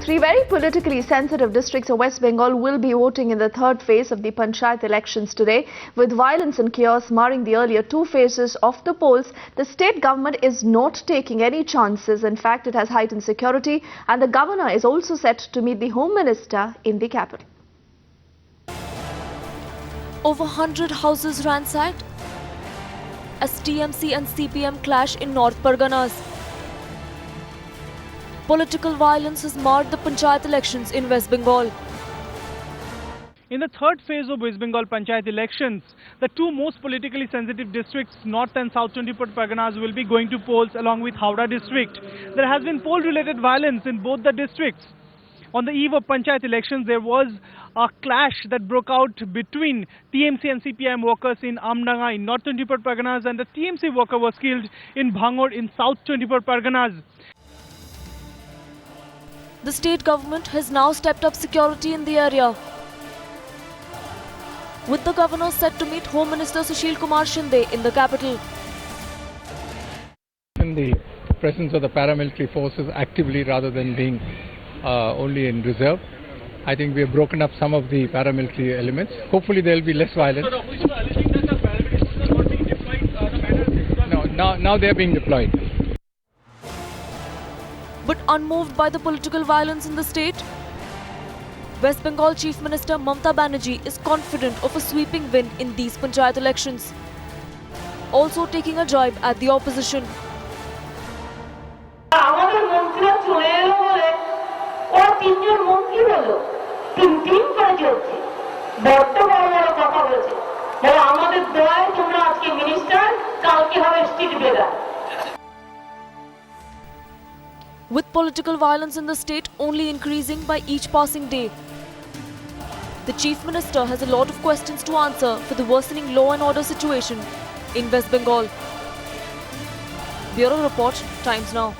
Three very politically sensitive districts of West Bengal will be voting in the third phase of the Panchayat elections today. With violence and chaos marring the earlier two phases of the polls, the state government is not taking any chances. In fact, it has heightened security, and the governor is also set to meet the Home Minister in the capital. Over 100 houses ransacked as TMC and CPM clash in North Parganas. Political violence has marred the Panchayat elections in West Bengal. In the third phase of West Bengal Panchayat elections, the two most politically sensitive districts, North and South 24 Parganas, will be going to polls along with Howrah district. There has been poll-related violence in both the districts. On the eve of Panchayat elections, there was a clash that broke out between TMC and CPM workers in Amdanga in North 24 Parganas, and the TMC worker was killed in Bhangor in South 24 Parganas. The state government has now stepped up security in the area, with the governor set to meet Home Minister Sushil Kumar Shinde in the capital. In the presence of the paramilitary forces actively rather than being only in reserve, I think we have broken up some of the paramilitary elements. Hopefully there will be less violence. No, now they are being deployed. But unmoved by the political violence in the state, West Bengal Chief Minister Mamata Banerjee is confident of a sweeping win in these Panchayat elections, also taking a jibe at the opposition. With political violence in the state only increasing by each passing day, the Chief Minister has a lot of questions to answer for the worsening law and order situation in West Bengal. Bureau Report, Times Now.